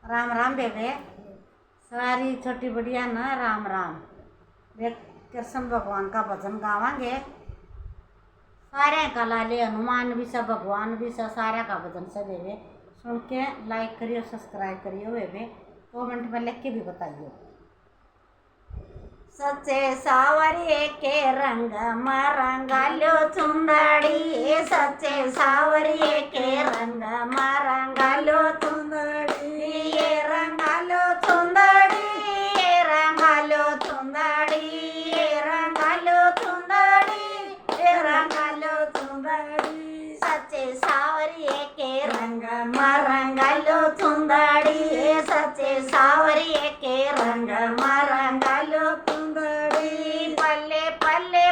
राम राम बेबे। सारी छोटी बढ़िया ना राम राम। वे कृष्ण भगवान का भजन गावांगे। सारे का लाले हनुमान भी सब भगवान भी सब सारे का भजन सब बेबे सुन के लाइक करियो सब्सक्राइब करियो बेबे कमेंट में लिख के भी बताइयो। सच्चे सावरिये के रंग मरंगालो चुंदड़ी, सच्चे सावरिये के रंग मरंगालो चुंदड़ी, ये रंगालो चुंदड़ी, ये रंगालो चुंदड़ी, ये रंगालो चुंदड़ी, ये रंगालो चुंदड़ी, सच्चे सावरिये के रंग मरंगालो चुंदड़ी, सच्चे सावरिये के रंग मरंगालो पल्ले पल्ले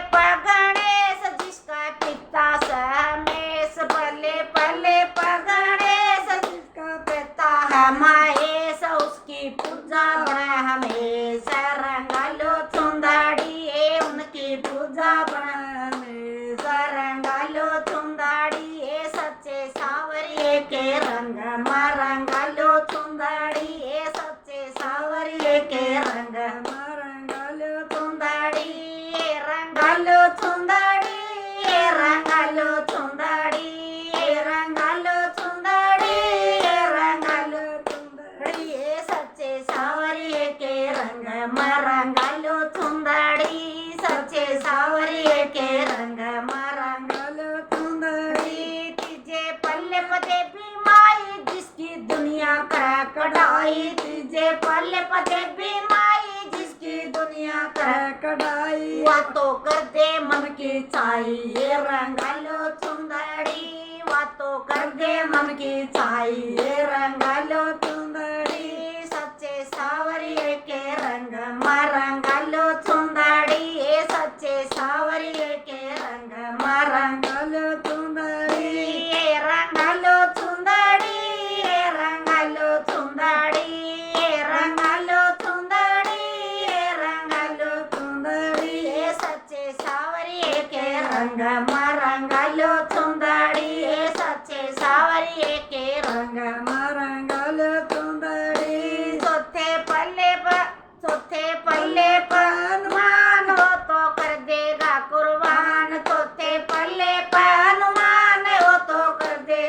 गणेश जिसका पिता समेश, पल्ले पल्ले गणेश जिसका पिता है महेश, उसकी पूजा बना हमेशा रंगालो चुंदड़ी, उनकी पूजा बना हमेशा रंगालो चुंदड़ी, सच्चे सावरिये के रंग मरंगालो चुंदड़ी, सच्चे सावरिये के रंग मरंगालो चुंदड़ी, रंगालो चुंदड़ी, रंगालो चुंदड़ी, रंगालो चुंदड़ी, रंगालो चुंदड़ी, सच्चे सावरिये के रंग मरंगालो चुंदड़ी, सच्चे सावरिये के रंग मरंगालो चुंदड़ी, तीजे पल्ले पते भी माई जिसकी दुनिया कर कढ़ाई, तीजे पल्ले पते भी माई जिसकी दुनिया कर कढ़ाई, वा तो कर दे मन की चाई, ये रंगालो चुंदड़ी, वा तो कर दे मन की चाई, ये रंगालो चुंदड़ी, सच्चे सावरिये के रंग मरंगालो चुंदड़ी, सच्चे सावरिये के रंग मरंगालो चुंदड़ी, ये रंगालो चुंदड़ी, ये रंगालो चुंदड़ी, ये रंगालो चुंदड़ी, ये रंगालो चुंदड़ी, सच्चे सावरिये के रंग मरंगालो चुंदड़ी, सच्चे सावरिये के रंग मरंगालो चुंदड़ी, चौथे पल्ले हनुमान हो तो कर देगा कुर्बान, चौथे पल्ले हनुमान हो तो कर दे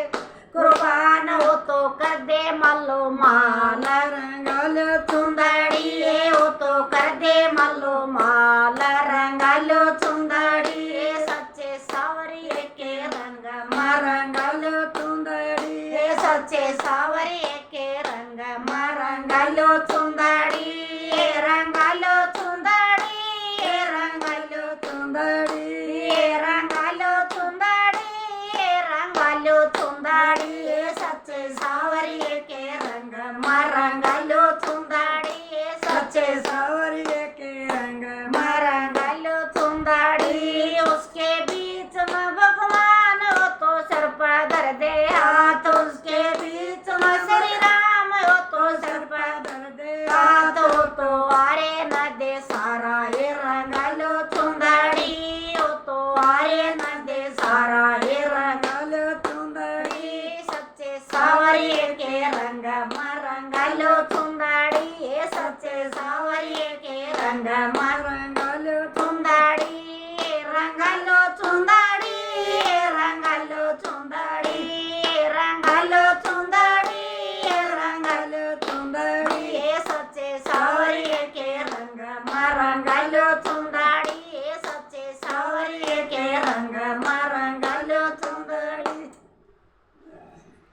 कुर्बान, हो तो कर दे मल्लो माल रंगालो चुंदड़ी, हो तो कर दे मल्लो माल रंगालो चुंदड़ी, सच्चे सावरिये के रंग मरंगालो चुंदड़ी, सच्चे सावरिये के रंग मरंगालो चुंदड़ी, रंगालो चुंदड़ी, रंगालो चुंदड़ी, रंगालो चुंदड़ी, रंगालो चुंदड़ी, सच्चे सावरिये के रंग मरंगालो चुंदड़ी, सच्चे सावरिये के रंग मरंगालो चुंदड़ी, उसके बीच में भगवान हो तो सर पर धर दे हाथ, उसके बीच में श्री राम हो तो सर पर धर दे हाथ, हो तो आरे न दे सारा, ये रंगालो चुंदड़ी, हो तो आरे न दे सारा, ये रंगालो चुंदड़ी, सच्चे सावरिये के रंग